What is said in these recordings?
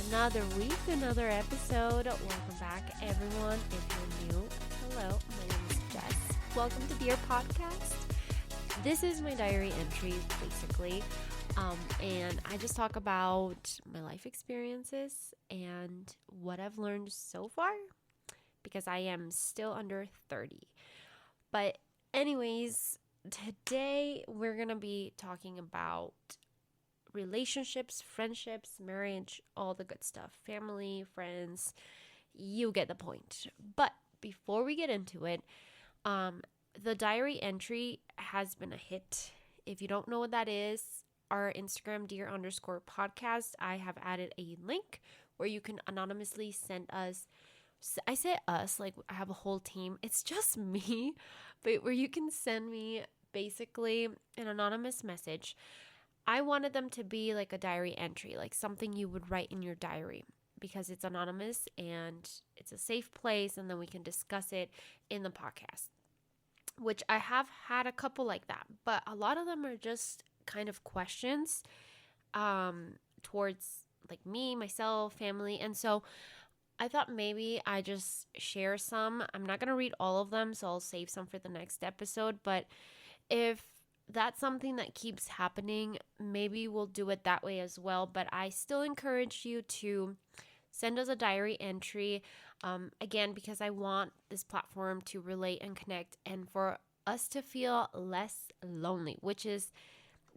Another week, another episode. Welcome back, everyone. If you're new, hello, my name is Jess. Welcome to Dear Podcast. This is my diary entry, basically, and I just talk about my life experiences and what I've learned so far, because I am still under 30. But anyways, today we're going to be talking about relationships, friendships, marriage, all the good stuff, family, friends, you get the point. But before we get into it, the diary entry has been a hit. If you don't know what that is, our Instagram dear_podcast, I have added a link where you can anonymously send us, I say us, like I have a whole team. It's just me, but where you can send me basically an anonymous message. I wanted them to be like a diary entry, like something you would write in your diary, because it's anonymous and it's a safe place, and then we can discuss it in the podcast, which I have had a couple like that, but a lot of them are just kind of questions towards like me, myself, family. And so I thought maybe I just share some. I'm not going to read all of them, so I'll save some for the next episode, but if that's something that keeps happening, maybe we'll do it that way as well. But I still encourage you to send us a diary entry, again, because I want this platform to relate and connect, and for us to feel less lonely, which is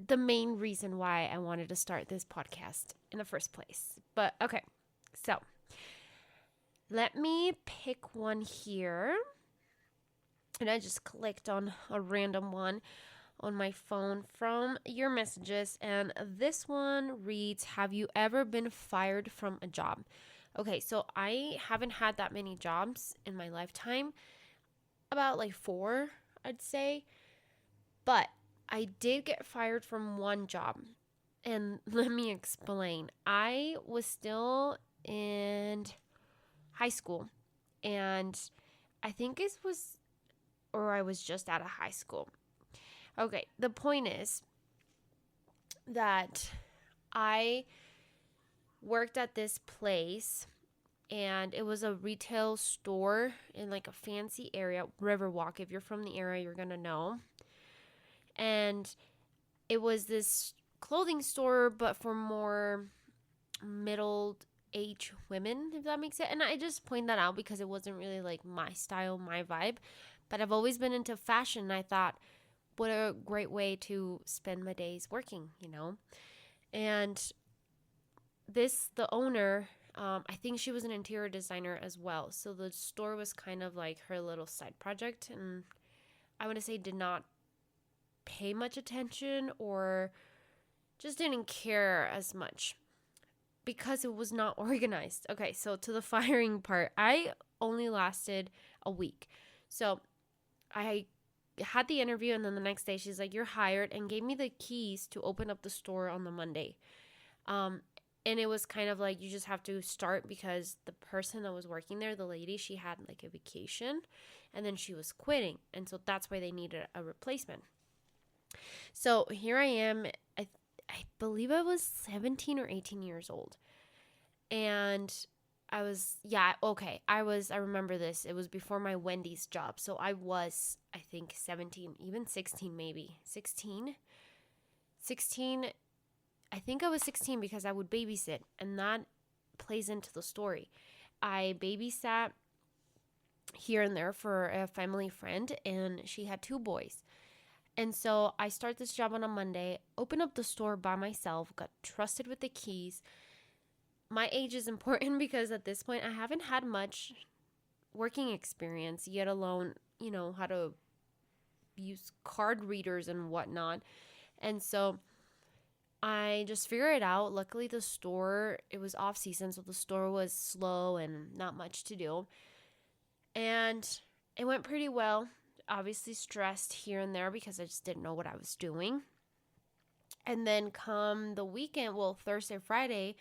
the main reason why I wanted to start this podcast in the first place. But okay, so let me pick one here. And I just clicked on a random one on my phone from your messages, and this one reads, have you ever been fired from a job? Okay, so I haven't had that many jobs in my lifetime, about like 4, I'd say, but I did get fired from one job, and let me explain. I was still in high school, and I think it was, or I was just out of high school. Okay, the point is that I worked at this place, and it was a retail store in like a fancy area, Riverwalk. If you're from the area, you're going to know. And it was this clothing store, but for more middle-aged women, if that makes sense. And I just point that out because it wasn't really like my style, my vibe. But I've always been into fashion, and I thought, what a great way to spend my days working, you know? And the owner, I think she was an interior designer as well. So the store was kind of like her little side project. And I want to say did not pay much attention, or just didn't care as much because it was not organized. Okay, so to the firing part, I only lasted a week. So I had the interview, and then the next day she's like, you're hired, and gave me the keys to open up the store on the Monday. And it was kind of like, you just have to start, because the person that was working there, the lady, she had like a vacation, and then she was quitting, and so that's why they needed a replacement. So here I am. I believe I was 17 or 18 years old, and I remember this. It was before my Wendy's job. So I was, I think, 17, even 16 maybe. 16? I think I was 16 because I would babysit, and that plays into the story. I babysat here and there for a family friend, and she had 2 boys. And so I start this job on a Monday, open up the store by myself, got trusted with the keys. My age is important because at this point I haven't had much working experience, yet alone, how to use card readers and whatnot. And so I just figured it out. Luckily, the store, it was off season, so the store was slow and not much to do. And it went pretty well. Obviously stressed here and there because I just didn't know what I was doing. And then come the weekend, Thursday, Friday,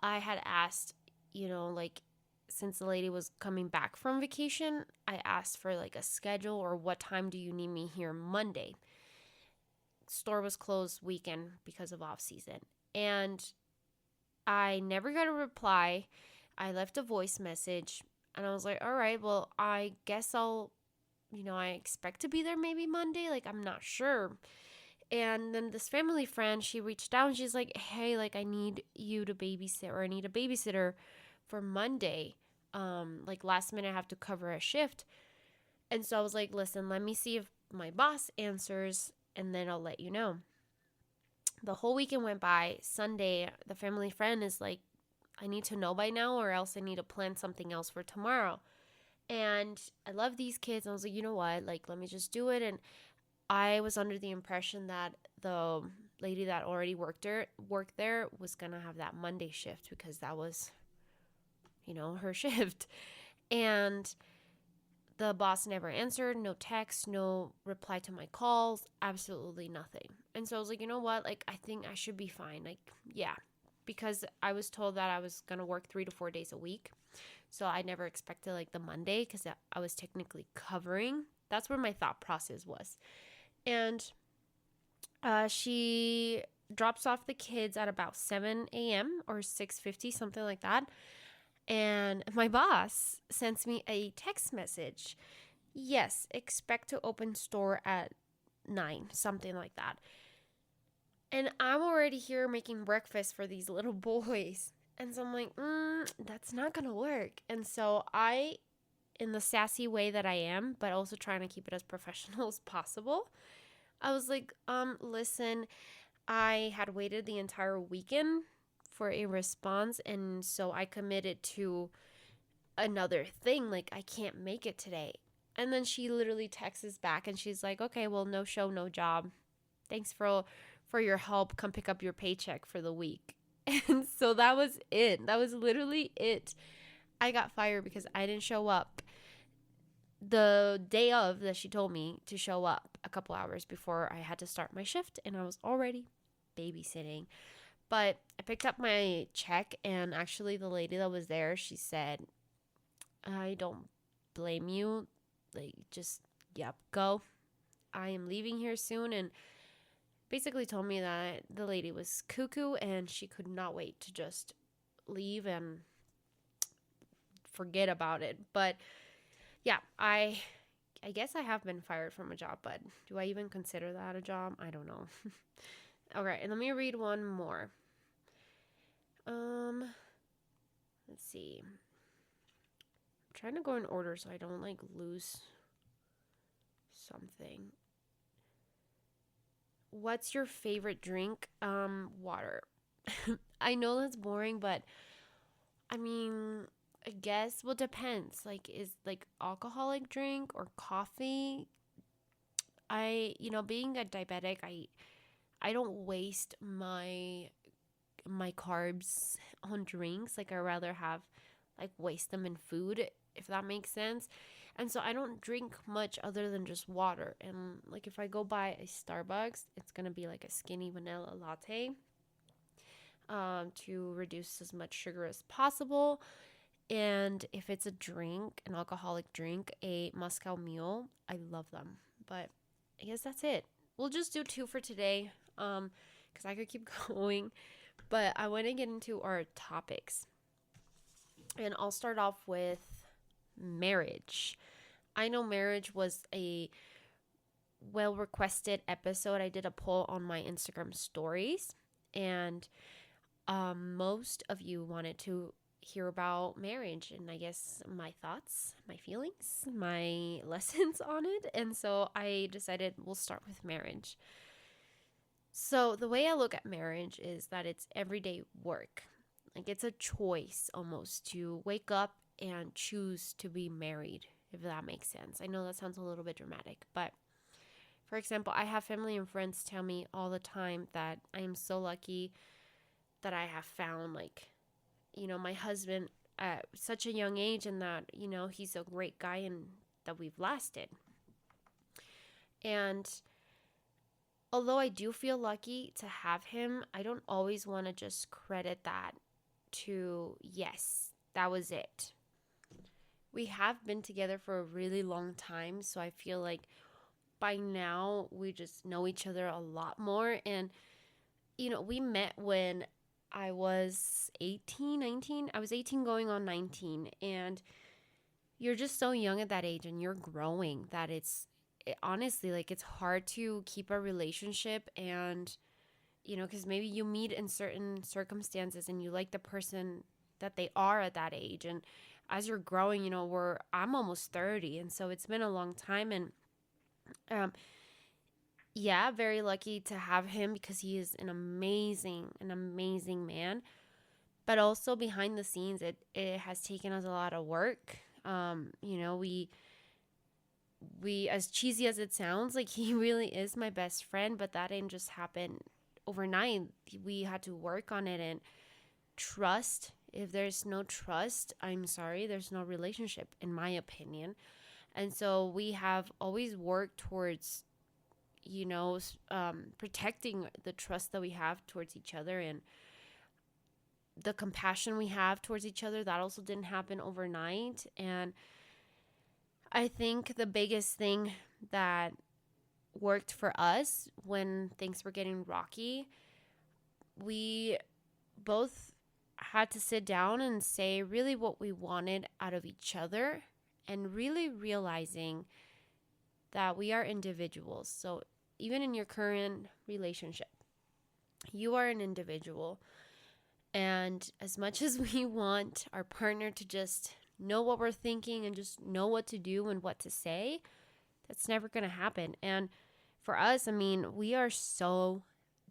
I had asked, since the lady was coming back from vacation, I asked for like a schedule, or what time do you need me here Monday? Store was closed weekend because of off season. And I never got a reply. I left a voice message and I was like, all right, well, I guess I expect to be there maybe Monday. Like, I'm not sure. And then this family friend, she reached out and she's like, hey, like, I need you to babysit, or I need a babysitter for Monday. Like, last minute, I have to cover a shift. And so I was like, listen, let me see if my boss answers and then I'll let you know. The whole weekend went by. Sunday, the family friend is like, I need to know by now or else I need to plan something else for tomorrow. And I love these kids. I was like, you know what? Like, let me just do it. And I was under the impression that the lady that already worked there was going to have that Monday shift because that was, her shift. And the boss never answered, no text, no reply to my calls, absolutely nothing. And so I was like, you know what? Like, I think I should be fine. Like, yeah, because I was told that I was going to work 3 to 4 days a week. So I never expected like the Monday because I was technically covering. That's where my thought process was. And she drops off the kids at about 7 a.m. or 6:50, something like that. And my boss sends me a text message. Yes, expect to open store at 9, something like that. And I'm already here making breakfast for these little boys. And so I'm like, that's not going to work. And so I, in the sassy way that I am, but also trying to keep it as professional as possible, I was like, listen, I had waited the entire weekend for a response. And so I committed to another thing. Like, I can't make it today. And then she literally texts back and she's like, okay, well, no show, no job. Thanks for your help. Come pick up your paycheck for the week. And so that was it. That was literally it. I got fired because I didn't show up the day of that she told me to show up a couple hours before I had to start my shift, and I was already babysitting. But I picked up my check, and actually the lady that was there, she said, I don't blame you. Like, just, yep, go. I am leaving here soon. And basically told me that the lady was cuckoo and she could not wait to just leave and forget about it. But yeah, I guess I have been fired from a job, but do I even consider that a job? I don't know. Okay, and let me read one more. Let's see. I'm trying to go in order so I don't like lose something. What's your favorite drink? Water. I know that's boring, but I mean, I guess, well, depends. Like, is like alcoholic drink or coffee? Being a diabetic, I don't waste my carbs on drinks. Like, I rather have like waste them in food, if that makes sense. And so I don't drink much other than just water. And like, if I go buy a Starbucks, it's gonna be like a skinny vanilla latte, to reduce as much sugar as possible. And if it's a drink, an alcoholic drink, a Moscow Mule, I love them. But I guess that's it. We'll just do 2 for today, because I could keep going. But I want to get into our topics. And I'll start off with marriage. I know marriage was a well requested episode. I did a poll on my Instagram stories, and most of you wanted to hear about marriage and I guess my thoughts, my feelings, my lessons on it. And so I decided we'll start with marriage. So the way I look at marriage is that it's everyday work. Like, it's a choice almost to wake up and choose to be married, if that makes sense. I know that sounds a little bit dramatic, but for example, I have family and friends tell me all the time that I am so lucky that I have found, like, my husband at such a young age, and that, he's a great guy and that we've lasted. And although I do feel lucky to have him, I don't always want to just credit that to, yes, that was it. We have been together for a really long time, so I feel like by now we just know each other a lot more. And, we met when I was 18, 19. I was 18 going on 19. And you're just so young at that age and you're growing that honestly, like, it's hard to keep a relationship. And, because maybe you meet in certain circumstances and you like the person that they are at that age. And as you're growing, I'm almost 30. And so it's been a long time. And, yeah, very lucky to have him because he is an amazing man. But also behind the scenes, it has taken us a lot of work. We as cheesy as it sounds, like, he really is my best friend, but that didn't just happen overnight. We had to work on it and trust. If there's no trust, I'm sorry, there's no relationship, in my opinion. And so we have always worked towards, protecting the trust that we have towards each other and the compassion we have towards each other. That also didn't happen overnight. And I think the biggest thing that worked for us when things were getting rocky, we both had to sit down and say really what we wanted out of each other, and really realizing that we are individuals. So even in your current relationship, you are an individual. And as much as we want our partner to just know what we're thinking and just know what to do and what to say, that's never going to happen. And for us, I mean, we are so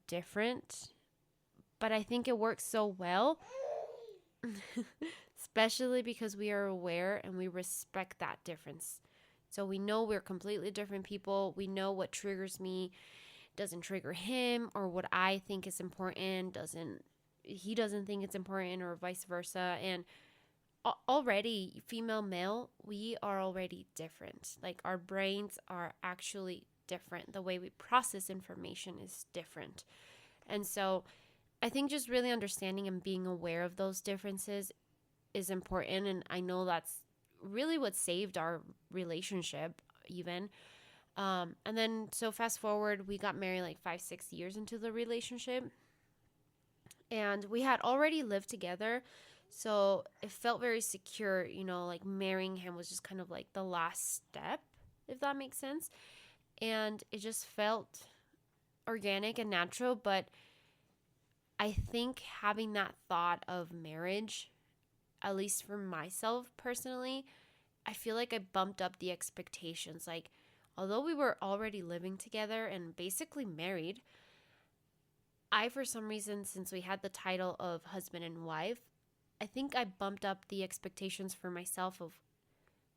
different, but I think it works so well, especially because we are aware and we respect that difference. So we know we're completely different people. We know what triggers me doesn't trigger him, or what I think is important he doesn't think it's important, or vice versa. And already, female, male, we are already different. Like, our brains are actually different. The way we process information is different. And so I think just really understanding and being aware of those differences is important. And I know that's really what saved our relationship even. And then, so fast forward, we got married like 5-6 years into the relationship. And we had already lived together. So it felt very secure, like marrying him was just kind of like the last step, if that makes sense. And it just felt organic and natural. But I think having that thought of marriage, at least for myself personally, I feel like I bumped up the expectations. Like, although we were already living together and basically married, for some reason, since we had the title of husband and wife, I think I bumped up the expectations for myself of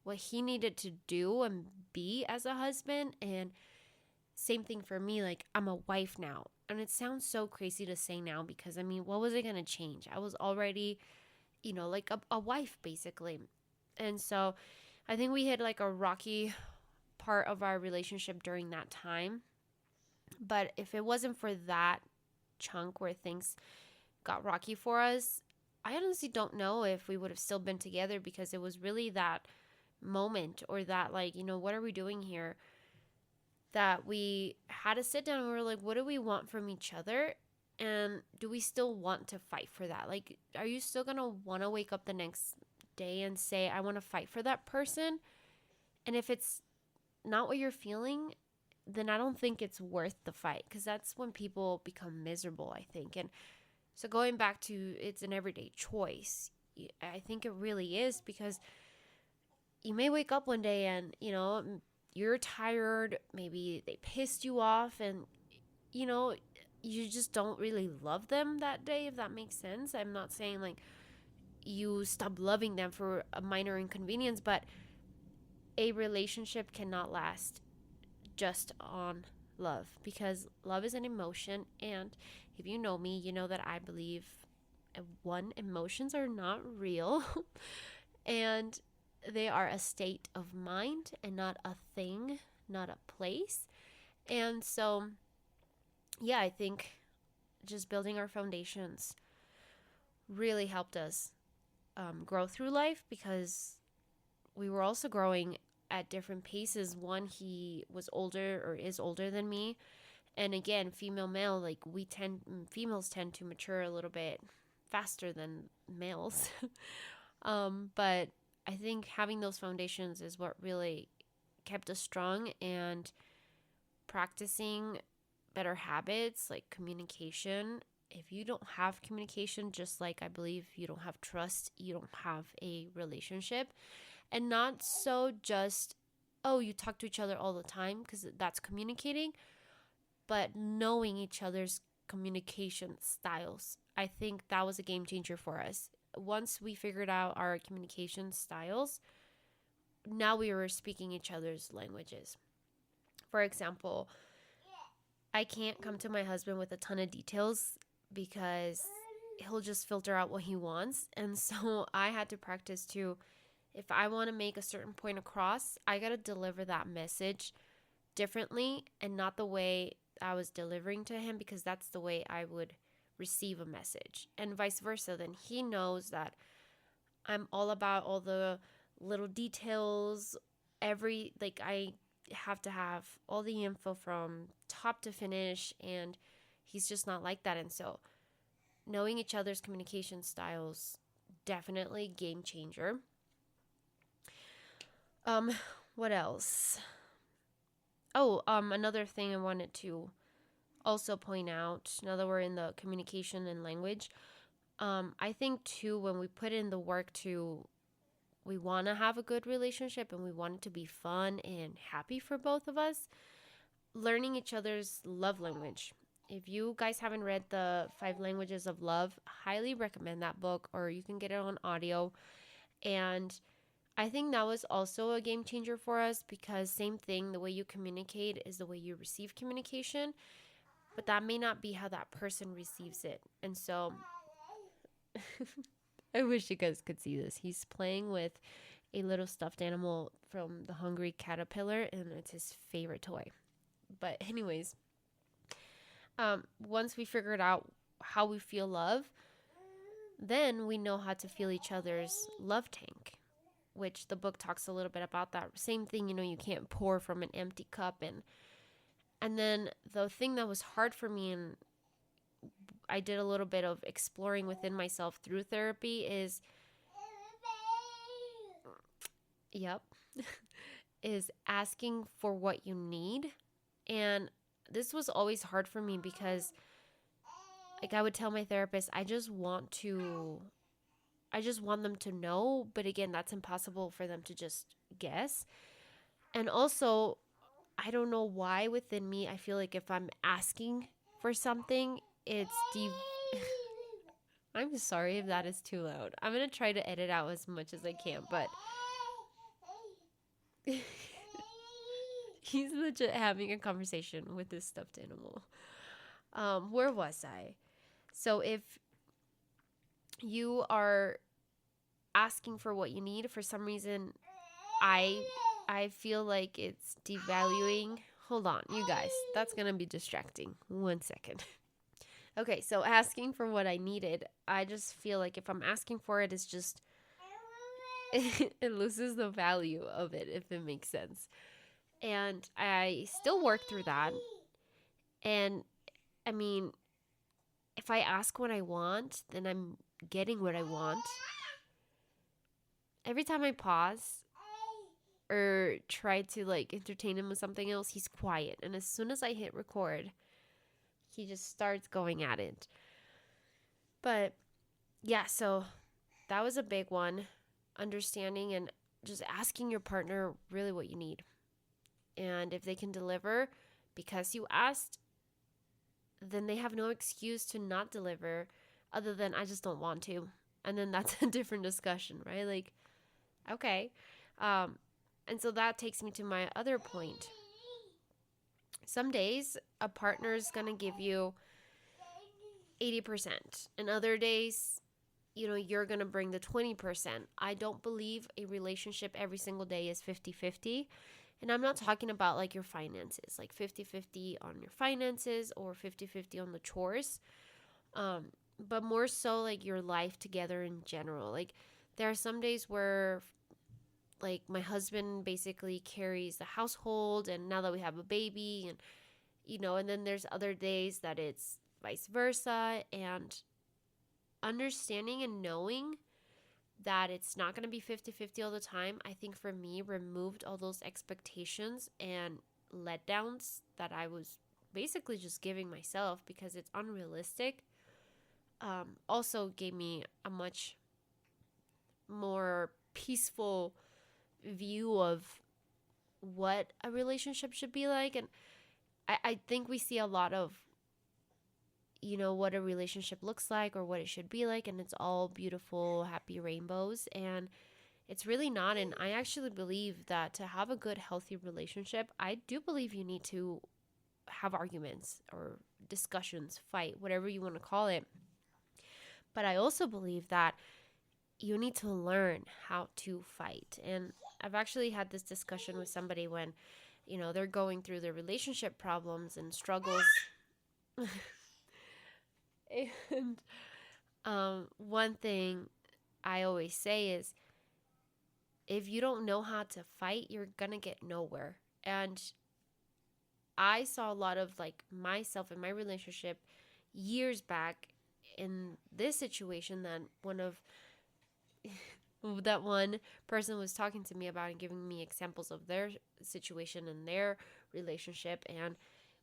what he needed to do and be as a husband. And same thing for me, like, I'm a wife now. And it sounds so crazy to say now because, I mean, what was it going to change? I was already, like a wife, basically. And so I think we hit like a rocky part of our relationship during that time. But if it wasn't for that chunk where things got rocky for us, I honestly don't know if we would have still been together, because it was really that moment, or that, like, what are we doing here, that we had to sit down and we were like, what do we want from each other? And do we still want to fight for that? Like, are you still going to want to wake up the next day and say, I want to fight for that person? And if it's not what you're feeling, then I don't think it's worth the fight, because that's when people become miserable, I think. And so going back to, it's an everyday choice. I think it really is, because you may wake up one day and, you're tired. Maybe they pissed you off and, you just don't really love them that day, if that makes sense. I'm not saying like you stop loving them for a minor inconvenience, but a relationship cannot last just on love, because love is an emotion. And if you know me, you know that I believe, one, emotions are not real and they are a state of mind and not a thing, not a place. And so, yeah, I think just building our foundations really helped us grow through life, because we were also growing at different paces. One, he was older, or is older than me, And again, female male, like females tend to mature a little bit faster than males. But I think having those foundations is what really kept us strong, and practicing better habits like communication. If you don't have communication, just like I believe you don't have trust, you don't have a relationship. And not so just, oh, you talk to each other all the time, because that's communicating, but knowing each other's communication styles. I think that was a game changer for us. Once we figured out our communication styles, now we were speaking each other's languages. For example, I can't come to my husband with a ton of details because he'll just filter out what he wants. And so I had to practice to, if I want to make a certain point across, I got to deliver that message differently and not the way I was delivering to him, because that's the way I would receive a message, and vice versa. Then he knows that I'm all about all the little details. I have to have all the info from top to finish, and he's just not like that. And so knowing each other's communication styles, definitely game changer. What else? Another thing I wanted to also point out, now that we're in the communication and language, I think too, when we put in the work we want to have a good relationship and we want it to be fun and happy for both of us, learning each other's love language. If you guys haven't read the 5 Languages of Love, highly recommend that book, or you can get it on audio. And I think that was also a game changer for us, because same thing, the way you communicate is the way you receive communication, but that may not be how that person receives it. And so I wish you guys could see this. He's playing with a little stuffed animal from the Hungry Caterpillar, and it's his favorite toy. But anyways, once we figured out how we feel love, then we know how to feel each other's love tank, which the book talks a little bit about that. Same thing, you can't pour from an empty cup. And then the thing that was hard for me, and I did a little bit of exploring within myself through therapy, is is asking for what you need. And this was always hard for me, because I would tell my therapist, I just want them to know, but again, that's impossible for them to just guess. And also, I don't know why within me, I feel like if I'm asking for something, I'm sorry if that is too loud. I'm going to try to edit out as much as I can, but he's legit having a conversation with this stuffed animal. Where was I? So if you are asking for what you need, for some reason, I feel like it's devaluing. Hold on, you guys. That's going to be distracting. 1 second. Okay, so asking for what I needed, I just feel like if I'm asking for it, it's just, it loses the value of it, if it makes sense. And I still work through that. And I mean, if I ask what I want, then I'm getting what I want. Every time I pause or try to entertain him with something else, he's quiet. And as soon as I hit record, he just starts going at it. But yeah, so that was a big one. Understanding and just asking your partner really what you need. And if they can deliver because you asked, then they have no excuse to not deliver other than I just don't want to. And then that's a different discussion, right? Okay. And so that takes me to my other point. Some days a partner is going to give you 80%. And other days, you're going to bring the 20%. I don't believe a relationship every single day is 50-50. And I'm not talking about your finances, 50-50 on your finances or 50-50 on the chores. But more so your life together in general. There are some days where my husband basically carries the household, and now that we have a baby, and and then there's other days that it's vice versa. And understanding and knowing that it's not going to be 50-50 all the time, I think for me removed all those expectations and letdowns that I was basically just giving myself because it's unrealistic. Also gave me a much more peaceful view of what a relationship should be like. And I think we see a lot of, what a relationship looks like or what it should be like, and it's all beautiful, happy rainbows. And it's really not. And I actually believe that to have a good, healthy relationship, I do believe you need to have arguments or discussions, fight, whatever you want to call it. But I also believe that you need to learn how to fight. And I've actually had this discussion with somebody when, they're going through their relationship problems and struggles. And one thing I always say is, if you don't know how to fight, you're going to get nowhere. And I saw a lot of myself in my relationship years back in this situation that one person was talking to me about and giving me examples of their situation and their relationship, and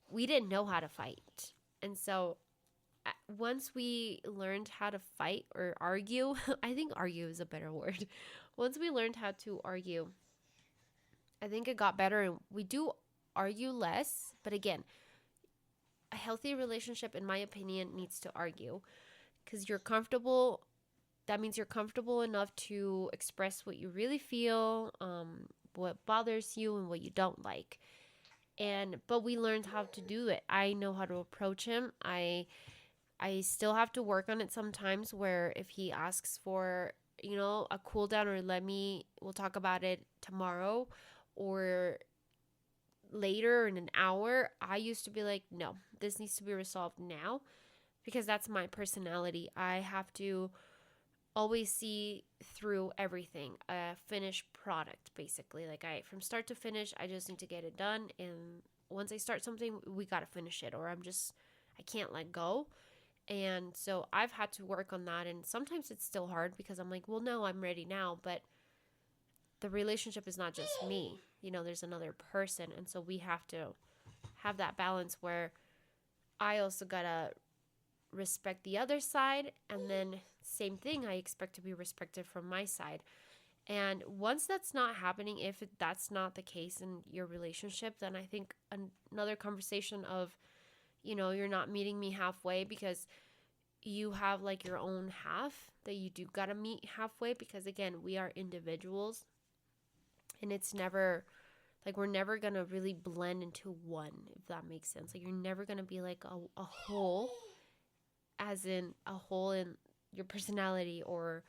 we didn't know how to fight. And so once we learned how to fight or argue, I think argue is a better word. Once we learned how to argue, I think it got better, and we do argue less. But again, a healthy relationship, in my opinion, needs to argue because you're comfortable. That means you're comfortable enough to express what you really feel, what bothers you, and what you don't like. But we learned how to do it. I know how to approach him. I still have to work on it sometimes, where if he asks for, a cool down or we'll talk about it tomorrow or later in an hour, I used to be like, no, this needs to be resolved now, because that's my personality. I have to always see through everything, a finished product, basically. From start to finish, I just need to get it done. And once I start something, we got to finish it, or I can't let go. And so I've had to work on that. And sometimes it's still hard because I'm like, well, no, I'm ready now. But the relationship is not just me, there's another person. And so we have to have that balance where I also got to respect the other side. And then same thing, I expect to be respected from my side. And once that's not happening, if that's not the case in your relationship, then I think another conversation of, you're not meeting me halfway, because you have your own half that you do got to meet halfway, because again, we are individuals, and it's never we're never going to really blend into one, if that makes sense. You're never going to be a whole, as in a whole in your personality or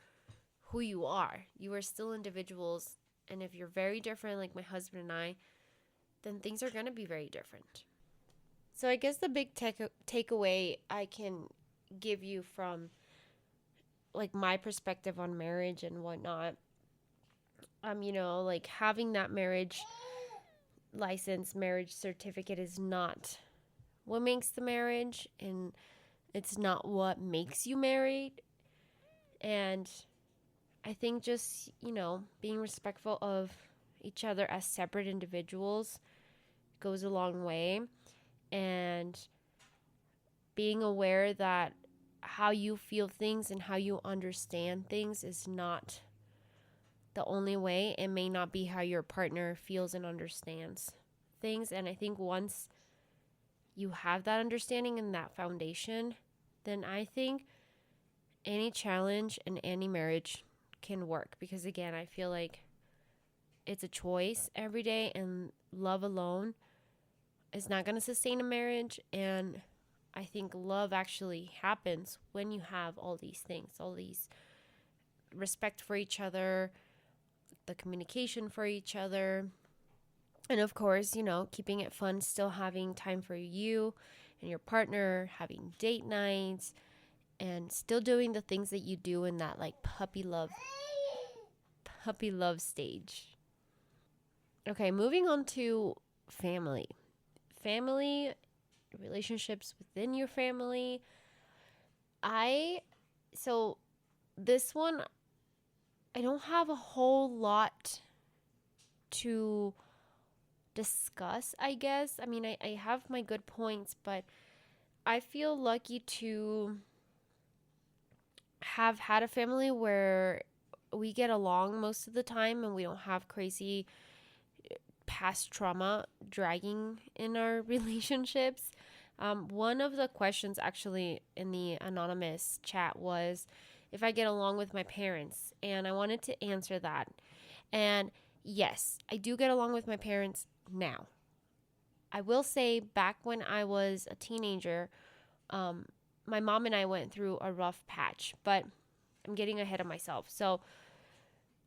who you are. You are still individuals. And if you're very different, like my husband and I, then things are going to be very different. So I guess the big takeaway I can give you from my perspective on marriage and whatnot, having that marriage license, marriage certificate is not what makes the marriage, and it's not what makes you married. And I think just, being respectful of each other as separate individuals goes a long way. And being aware that how you feel things and how you understand things is not the only way. It may not be how your partner feels and understands things. And I think once you have that understanding and that foundation, then I think any challenge in any marriage can work. Because again, I feel like it's a choice every day, and love alone is not going to sustain a marriage. And I think love actually happens when you have all these things, all these respect for each other, the communication for each other, and of course, keeping it fun, still having time for you and your partner, having date nights, and still doing the things that you do in that puppy love stage. Okay, moving on to family. Family relationships within your family. So this one, I don't have a whole lot to discuss, I guess. I mean, I have my good points, but I feel lucky to have had a family where we get along most of the time and we don't have crazy past trauma dragging in our relationships. One of the questions actually in the anonymous chat was if I get along with my parents, and I wanted to answer that. And yes, I do get along with my parents now. I will say back when I was a teenager, my mom and I went through a rough patch, but I'm getting ahead of myself. So,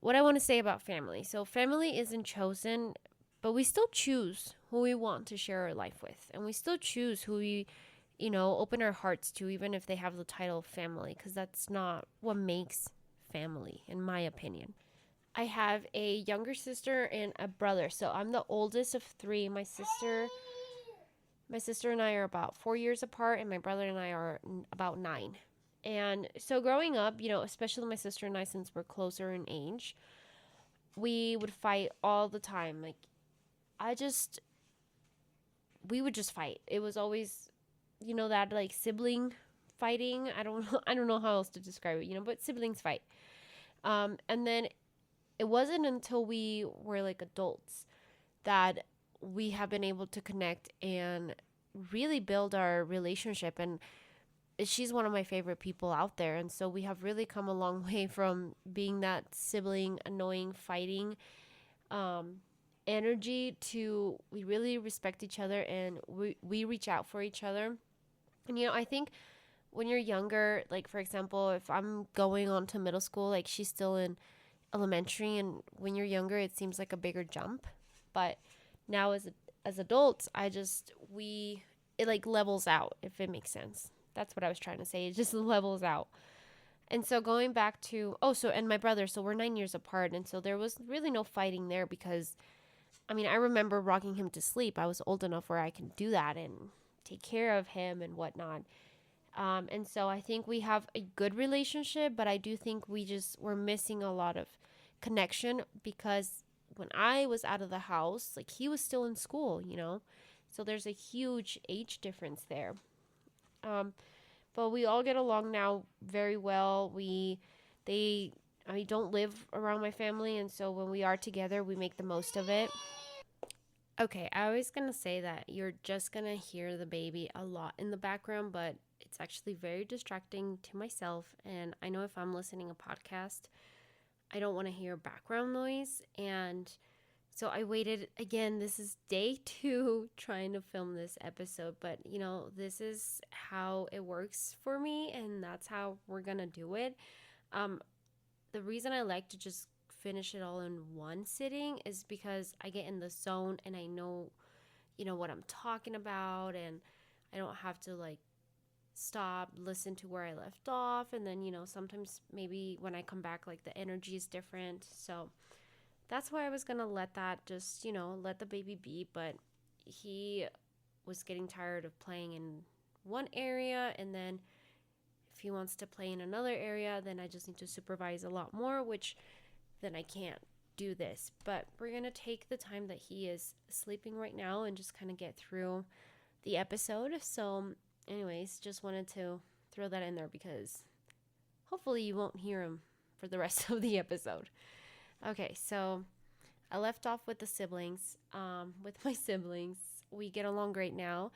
what I want to say about family. So, family isn't chosen, but we still choose who we want to share our life with. And we still choose who we, open our hearts to, even if they have the title of family, because that's not what makes family, in my opinion. I have a younger sister and a brother. So, I'm the oldest of three. My sister and I are about 4 years apart, and my brother and I are about 9. And so growing up, especially my sister and I, since we're closer in age, we would fight all the time. Like, we would just fight. It was always, that like sibling fighting. I don't know how else to describe it, but siblings fight. And then it wasn't until we were like adults that we have been able to connect and really build our relationship. And she's one of my favorite people out there. And so we have really come a long way from being that sibling, annoying, fighting energy to we really respect each other and we reach out for each other. And, I think when you're younger, like, for example, if I'm going on to middle school, like she's still in elementary, and when you're younger, it seems like a bigger jump. But now as adults, it like levels out, if it makes sense. That's what I was trying to say. It just levels out. And so going back to, and my brother, so we're 9 years apart. And so there was really no fighting there because, I mean, I remember rocking him to sleep. I was old enough where I can do that and take care of him and whatnot. And so I think we have a good relationship, but I do think we're missing a lot of connection because when I was out of the house, like he was still in school, so there's a huge age difference there. But we all get along now very well. I don't live around my family, and so when we are together, we make the most of it. Okay, I was gonna say that you're just gonna hear the baby a lot in the background, but it's actually very distracting to myself. And I know if I'm listening a podcast, I don't want to hear background noise. And so I waited again. This is day 2 trying to film this episode, but this is how it works for me, and that's how we're gonna do it. The reason I like to just finish it all in one sitting is because I get in the zone and I know, what I'm talking about, and I don't have to like stop, listen to where I left off, and then sometimes maybe when I come back, like the energy is different. So that's why I was gonna let that just, let the baby be. But he was getting tired of playing in one area, and then if he wants to play in another area, then I just need to supervise a lot more, which then I can't do this. But we're gonna take the time that he is sleeping right now and just kind of get through the episode. So anyways, just wanted to throw that in there because hopefully you won't hear him for the rest of the episode. Okay, so I left off with the siblings. With my siblings, we get along great now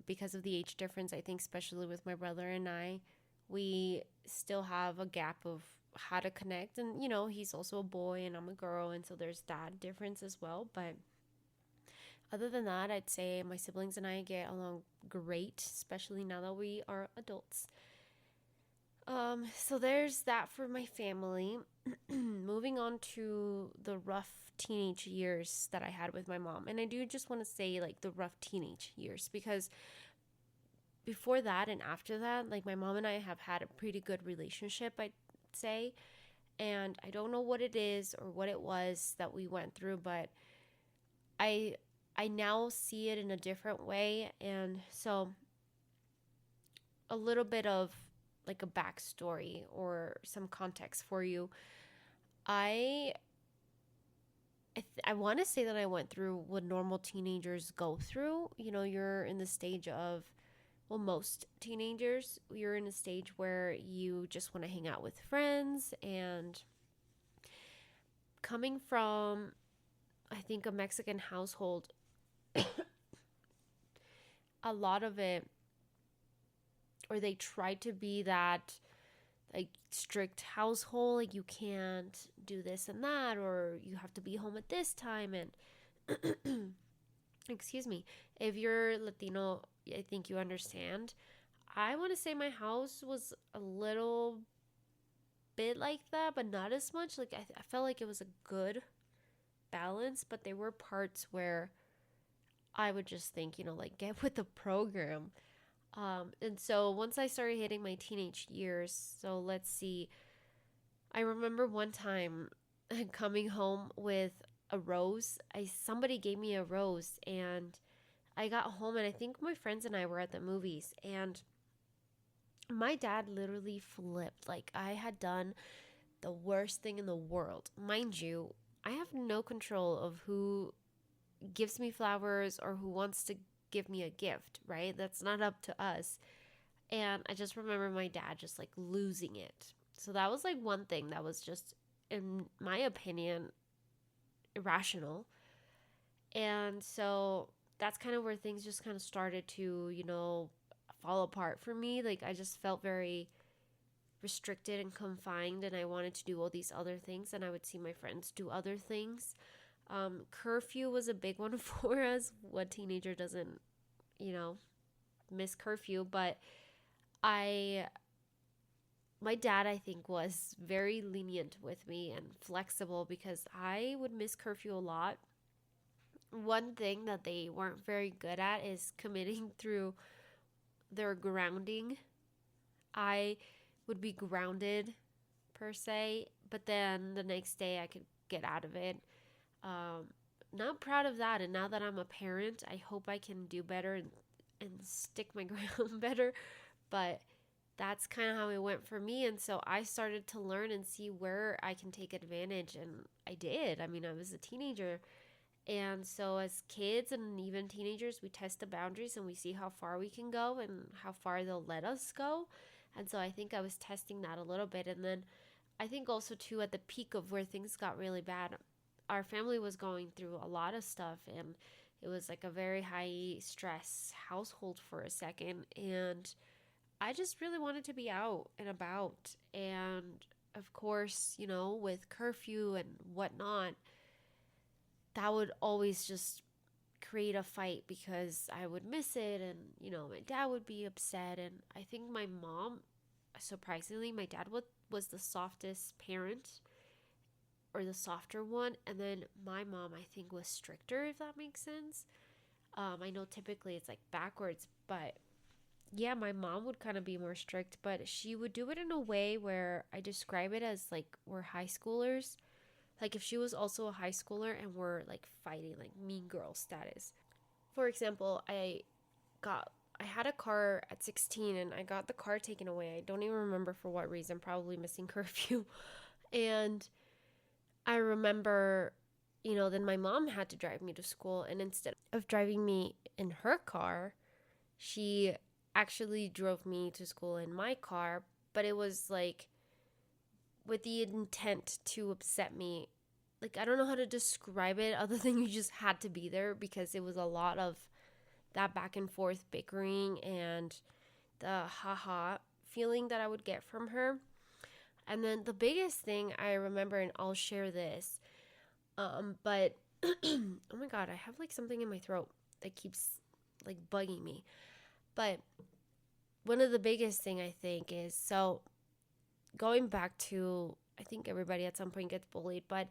because of the age difference. I think especially with my brother and I, we still have a gap of how to connect. And, he's also a boy and I'm a girl, and so there's that difference as well. But other than that, I'd say my siblings and I get along great, especially now that we are adults. So there's that for my family. Moving on to the rough teenage years that I had with my mom. And I do just want to say like the rough teenage years, because before that and after that, like my mom and I have had a pretty good relationship, I'd say. And I don't know what it is or what it was that we went through, but I I now see it in a different way. And so a little bit of like a backstory or some context for you. I want to say that I went through what normal teenagers go through. You're in the stage of, well, most teenagers, you're in a stage where you just want to hang out with friends. And coming from, I think, a Mexican household, a lot of it, or they try to be that like strict household, like you can't do this and that, or you have to be home at this time. And excuse me, if you're Latino, I think you understand. I want to say my house was a little bit like that, but not as much. Like I felt like it was a good balance, but there were parts where I would just think, like, get with the program. And so once I started hitting my teenage years, so let's see, I remember one time coming home with a rose. Somebody gave me a rose, and I got home, and I think my friends and I were at the movies, and my dad literally flipped. Like I had done the worst thing in the world. Mind you, I have no control of who gives me flowers or who wants to give me a gift, right? That's not up to us. And I just remember my dad just like losing it. So that was like one thing that was just, in my opinion, irrational. And so that's kind of where things just kind of started to, fall apart for me. Like I just felt very restricted and confined, and I wanted to do all these other things, and I would see my friends do other things. Curfew was a big one for us. What teenager doesn't, miss curfew? But my dad, I think, was very lenient with me and flexible because I would miss curfew a lot. One thing that they weren't very good at is committing through their grounding. I would be grounded per se, but then the next day I could get out of it. Not proud of that. And now that I'm a parent, I hope I can do better and stick my ground better. But that's kind of how it went for me. And so I started to learn and see where I can take advantage. And I did. I mean, I was a teenager. And so as kids and even teenagers, we test the boundaries and we see how far we can go and how far they'll let us go. And so I think I was testing that a little bit. And then I think also too, at the peak of where things got really bad, our family was going through a lot of stuff, and it was like a very high stress household for a second. And I just really wanted to be out and about. And of course, with curfew and whatnot, that would always just create a fight because I would miss it, and my dad would be upset. And I think my mom, surprisingly, my dad was the softest parent, or the softer one, and then my mom, I think, was stricter, if that makes sense. I know typically it's like backwards, but yeah, my mom would kind of be more strict, but she would do it in a way where I describe it as like we're high schoolers. Like if she was also a high schooler and we're like fighting, like mean girl status. For example, I had a car at 16 and I got the car taken away. I don't even remember for what reason, probably missing curfew. And I remember, then my mom had to drive me to school, and instead of driving me in her car, she actually drove me to school in my car, but it was like with the intent to upset me. Like, I don't know how to describe it other than you just had to be there, because it was a lot of that back and forth bickering and the haha feeling that I would get from her. And then the biggest thing I remember, and I'll share this, but oh my God, I have like something in my throat that keeps like bugging me. But one of the biggest thing I think is, so going back to, I think everybody at some point gets bullied, but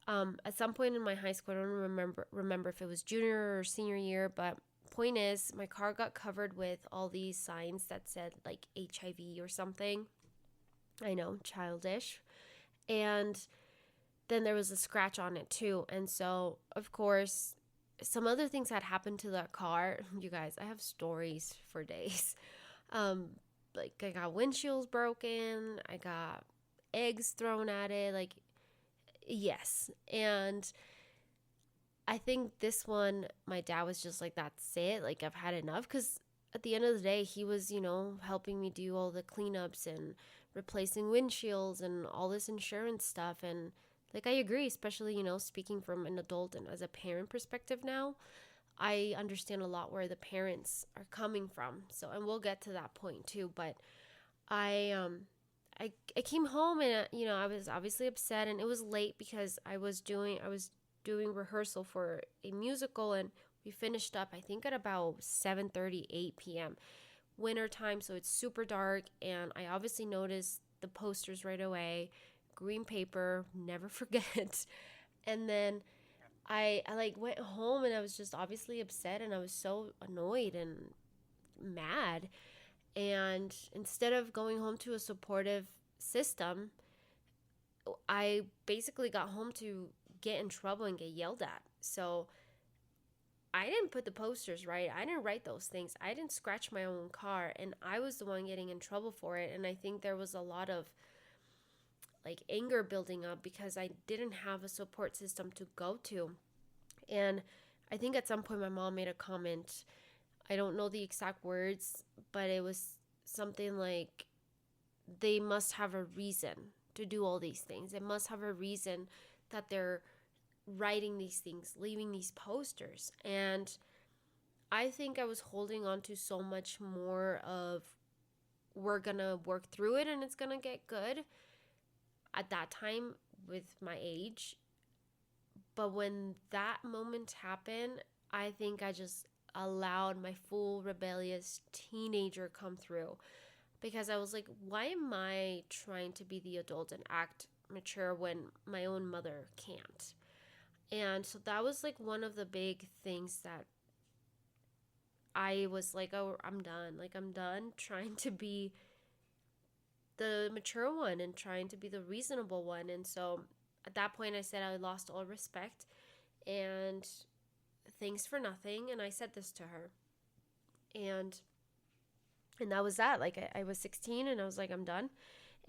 at some point in my high school, I don't remember if it was junior or senior year, but point is, my car got covered with all these signs that said like HIV or something. I know, childish. And then there was a scratch on it too. And so, of course, some other things that happened to that car, you guys, I have stories for days. Um, like I got windshields broken, I got eggs thrown at it, like yes. And I think this one, my dad was just like, that's it. Like, I've had enough. Because at the end of the day, he was, helping me do all the cleanups and replacing windshields and all this insurance stuff. And, like, I agree, especially, speaking from an adult and as a parent perspective now, I understand a lot where the parents are coming from. So, and we'll get to that point too. But I came home and, I was obviously upset, and it was late because I was doing rehearsal for a musical, and we finished up I think at about 7:30, 8 p.m. winter time, so it's super dark. And I obviously noticed the posters right away, green paper, never forget. And then I like went home, and I was just obviously upset, and I was so annoyed and mad. And instead of going home to a supportive system, I basically got home to get in trouble and get yelled at. So I didn't put the posters right. I didn't write those things. I didn't scratch my own car, and I was the one getting in trouble for it. And I think there was a lot of like anger building up because I didn't have a support system to go to. And I think at some point my mom made a comment. I don't know the exact words, but it was something like, they must have a reason to do all these things. They must have a reason that they're writing these things, leaving these posters. And I think I was holding on to so much more of, we're gonna work through it and it's gonna get good at that time with my age. But when that moment happened, I think I just allowed my full rebellious teenager come through, because I was like, why am I trying to be the adult and act mature when my own mother can't? And so that was like one of the big things that I was like, oh, I'm done. Like, I'm done trying to be the mature one and trying to be the reasonable one. And so at that point, I said I lost all respect and thanks for nothing. And I said this to her. And that was that. Like, I was 16 and I was like, I'm done.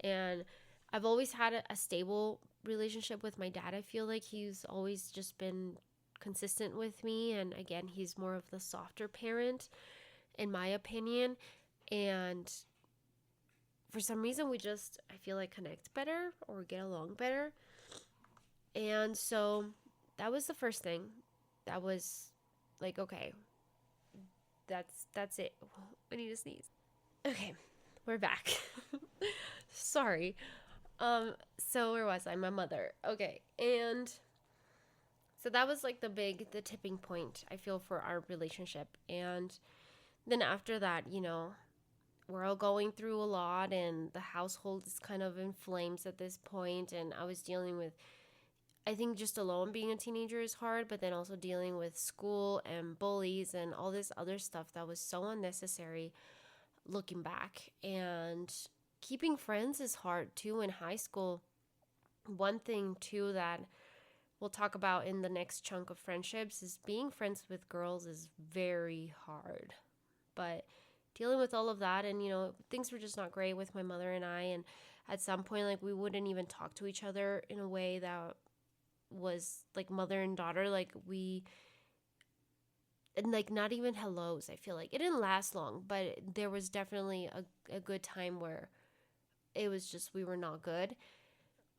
And I've always had a stable relationship with my dad. I feel like he's always just been consistent with me. And again, he's more of the softer parent, in my opinion. And for some reason, we just, I feel like, connect better or get along better. And so that was the first thing. That was like, okay, that's it. I need to sneeze. Okay, we're back. Sorry. So where was I? My mother. Okay, and so that was like the tipping point, I feel, for our relationship. And then after that, we're all going through a lot, and the household is kind of in flames at this point. And I was dealing with, I think just alone being a teenager is hard, but then also dealing with school and bullies and all this other stuff that was so unnecessary looking back. And keeping friends is hard too in high school. One thing too that we'll talk about in the next chunk of friendships is being friends with girls is very hard. But dealing with all of that, and things were just not great with my mother and I. And at some point, like, we wouldn't even talk to each other in a way that was like mother and daughter. Like, and like not even hellos. I feel like it didn't last long, but there was definitely a good time where it was just, we were not good.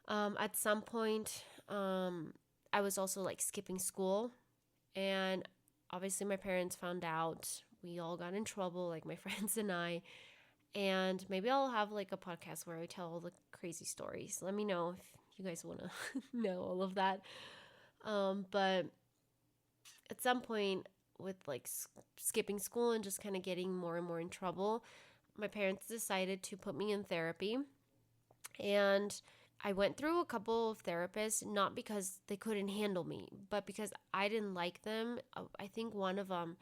At some point, I was also like skipping school, and obviously my parents found out. We all got in trouble, like my friends and I. And maybe I'll have like a podcast where I tell all the crazy stories. Let me know if you guys want to know all of that. But at some point, with like skipping school and just kind of getting more and more in trouble, my parents decided to put me in therapy. And I went through a couple of therapists, not because they couldn't handle me, but because I didn't like them. I think one of them,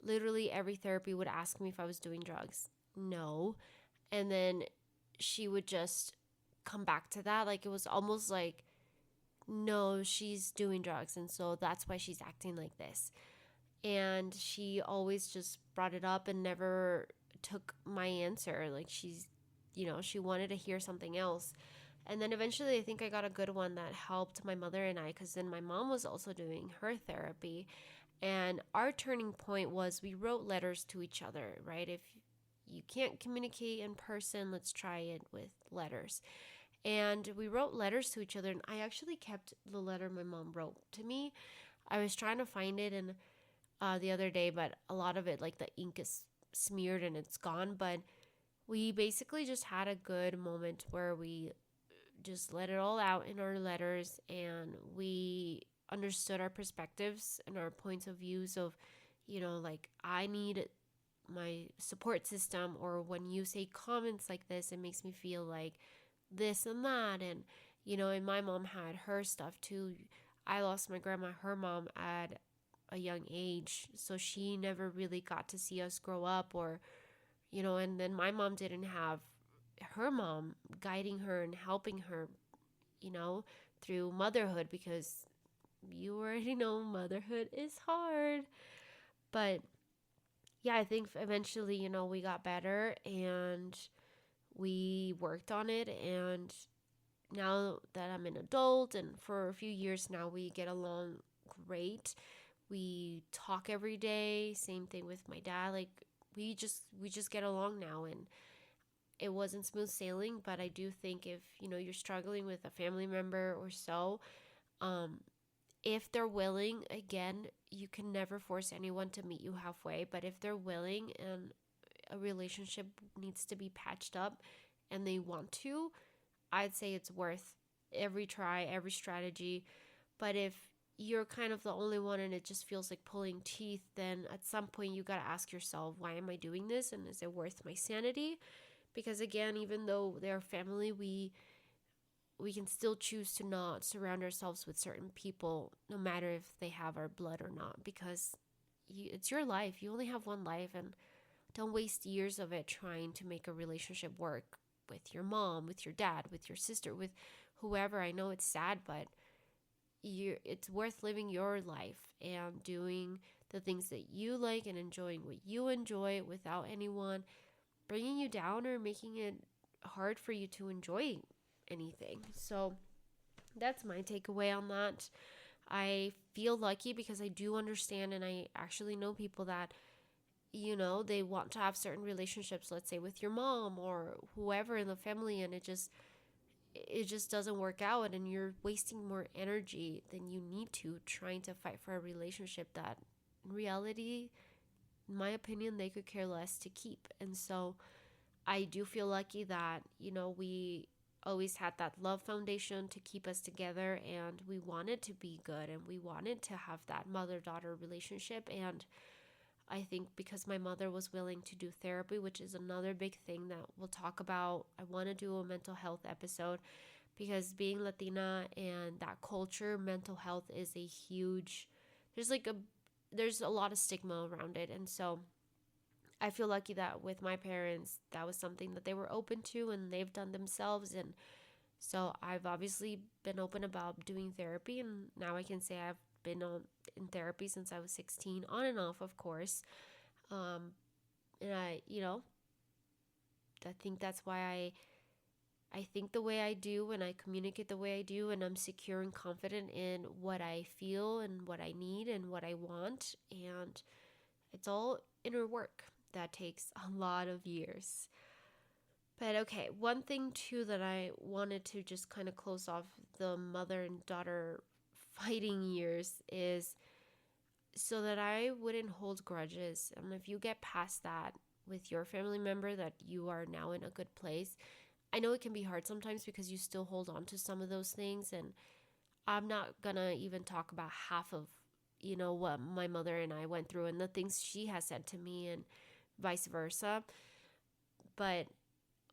literally every therapy would ask me if I was doing drugs. No. And then she would just come back to that. Like, it was almost like no, she's doing drugs, and so that's why she's acting like this. And she always just brought it up and never took my answer. Like she wanted to hear something else. And then eventually I think I got a good one that helped my mother and I, because then my mom was also doing her therapy. And our turning point was we wrote letters to each other, right? If you can't communicate in person, let's try it with letters. And we wrote letters to each other, and I actually kept the letter my mom wrote to me. I was trying to find it and the other day, but a lot of it, like the ink is smeared and it's gone. But we basically just had a good moment where we just let it all out in our letters, and we understood our perspectives and our points of views of, like I need my support system, or when you say comments like this, it makes me feel like this and that. And my mom had her stuff too. I lost my grandma, her mom, at a young age, so she never really got to see us grow up, or and then my mom didn't have her mom guiding her and helping her, you know, through motherhood, because you already know motherhood is hard. But yeah, I think eventually, we got better and we worked on it. And now that I'm an adult and for a few years now, we get along great. We talk every day. Same thing with my dad. Like we just get along now, and it wasn't smooth sailing, but I do think if, you're struggling with a family member or so, um if they're willing, again, you can never force anyone to meet you halfway, but if they're willing and a relationship needs to be patched up and they want to, I'd say it's worth every try, every strategy. But if you're kind of the only one and it just feels like pulling teeth, then at some point you got to ask yourself, why am I doing this? And is it worth my sanity? Because again, even though they're family, we can still choose to not surround ourselves with certain people, no matter if they have our blood or not, because it's your life. You only have one life, and don't waste years of it trying to make a relationship work with your mom, with your dad, with your sister, with whoever. I know it's sad, but it's worth living your life and doing the things that you like and enjoying what you enjoy without anyone bringing you down or making it hard for you to enjoy anything. So that's my takeaway on that. I feel lucky because I do understand, and I actually know people that, they want to have certain relationships, let's say with your mom or whoever in the family, and it just doesn't work out, and you're wasting more energy than you need to trying to fight for a relationship that in reality, in my opinion, they could care less to keep. And so I do feel lucky that, we always had that love foundation to keep us together, and we wanted to be good and we wanted to have that mother-daughter relationship. And I think because my mother was willing to do therapy, which is another big thing that we'll talk about. I want to do a mental health episode because being Latina and that culture, mental health is a huge, there's a lot of stigma around it. And so I feel lucky that with my parents, that was something that they were open to and they've done themselves. And so I've obviously been open about doing therapy. And now I can say I've been in therapy since I was 16, on and off, of course. And I think that's why I think the way I do and I communicate the way I do, and I'm secure and confident in what I feel and what I need and what I want. And it's all inner work that takes a lot of years. But okay, one thing too that I wanted to just kind of close off the mother and daughter fighting years is so that I wouldn't hold grudges. And if you get past that with your family member, that you are now in a good place. I know it can be hard sometimes because you still hold on to some of those things, and I'm not gonna even talk about half of what my mother and I went through and the things she has said to me and vice versa. But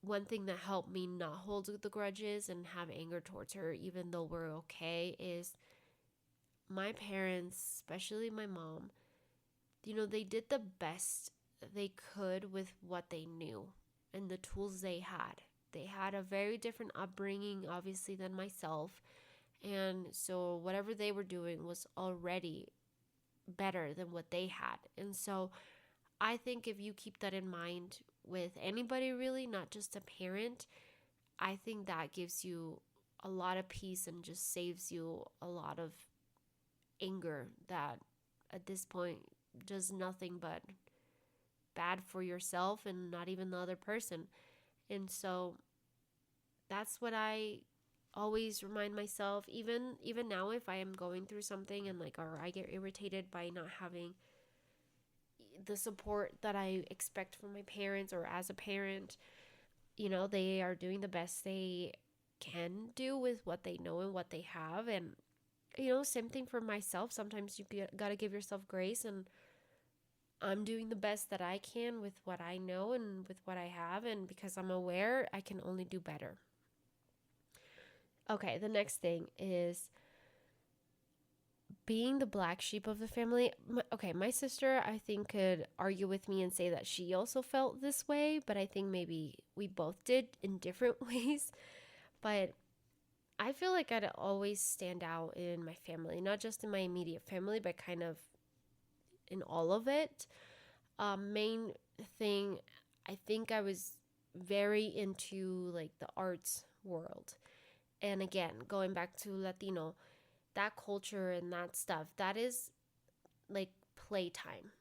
one thing that helped me not hold the grudges and have anger towards her, even though we're okay, is my parents, especially my mom, they did the best they could with what they knew and the tools they had. They had a very different upbringing, obviously, than myself. And so whatever they were doing was already better than what they had. And so I think if you keep that in mind with anybody, really, not just a parent, I think that gives you a lot of peace and just saves you a lot of anger that at this point does nothing but bad for yourself and not even the other person. And so that's what I always remind myself, even now, if I am going through something and like, or I get irritated by not having the support that I expect from my parents, or as a parent, they are doing the best they can do with what they know and what they have. And same thing for myself. Sometimes you gotta give yourself grace, and I'm doing the best that I can with what I know and with what I have, and because I'm aware, I can only do better. Okay, the next thing is being the black sheep of the family. My sister, I think, could argue with me and say that she also felt this way, but I think maybe we both did in different ways. But I feel like I'd always stand out in my family, not just in my immediate family, but kind of in all of it. Main thing, I think I was very into like the arts world. And again, going back to Latino, that culture and that stuff, that is like playtime,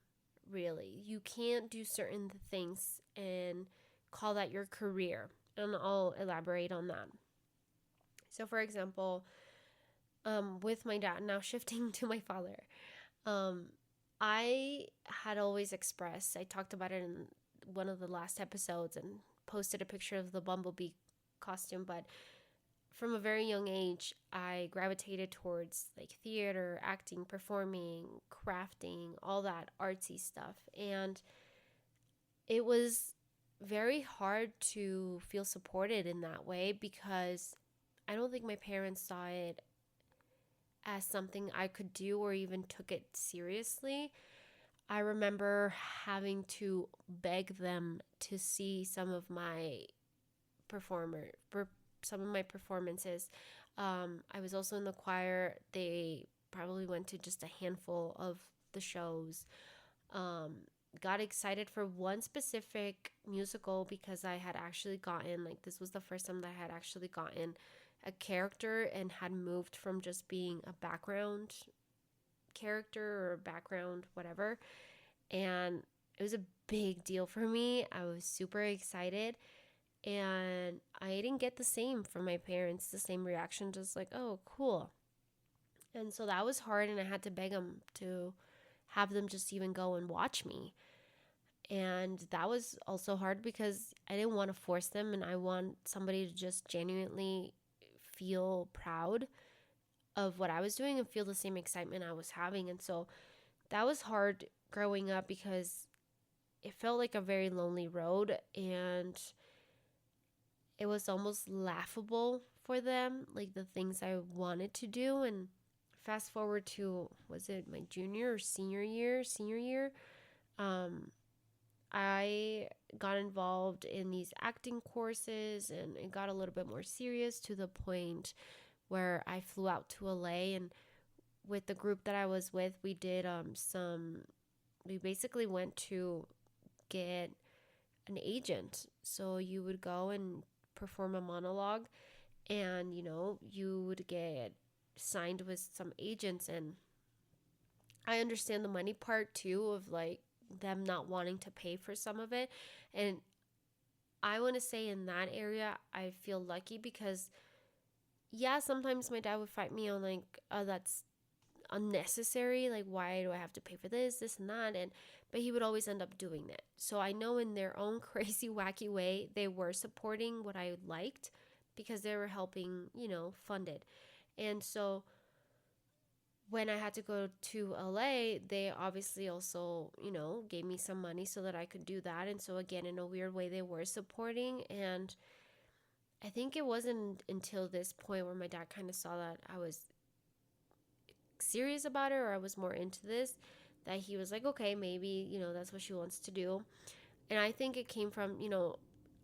really. You can't do certain things and call that your career. And I'll elaborate on that. So, for example, with my dad, now shifting to my father, I had always expressed, I talked about it in one of the last episodes and posted a picture of the bumblebee costume, but from a very young age, I gravitated towards like theater, acting, performing, crafting, all that artsy stuff. And it was very hard to feel supported in that way because I don't think my parents saw it as something I could do or even took it seriously. I remember having to beg them to see some of my performances. I was also in the choir. They probably went to just a handful of the shows. Got excited for one specific musical because I had actually gotten, like, this was the first time that I had actually gotten a character and had moved from just being a background character or background whatever. And it was a big deal for me. I was super excited. And I didn't get the same from my parents, the same reaction, just like, oh, cool. And so that was hard, and I had to beg them to have them just even go and watch me. And that was also hard because I didn't want to force them, and I want somebody to just genuinely feel proud of what I was doing and feel the same excitement I was having. And so that was hard growing up because it felt like a very lonely road, and it was almost laughable for them, like the things I wanted to do. And fast forward to, was it my junior or senior year, I got involved in these acting courses, and it got a little bit more serious to the point where I flew out to LA. And with the group that I was with, we did we basically went to get an agent. So you would go and perform a monologue, and you would get signed with some agents. And I understand the money part too, of like them not wanting to pay for some of it. And I want to say in that area, I feel lucky because yeah, sometimes my dad would fight me on like, oh, that's unnecessary, like why do I have to pay for this and that, but he would always end up doing that. So I know in their own crazy wacky way they were supporting what I liked because they were helping fund it. And so when I had to go to LA, they obviously also gave me some money so that I could do that. And so again, in a weird way, they were supporting. And I think it wasn't until this point where my dad kind of saw that I was serious about it, or I was more into this, that he was like, okay, maybe that's what she wants to do. And I think it came from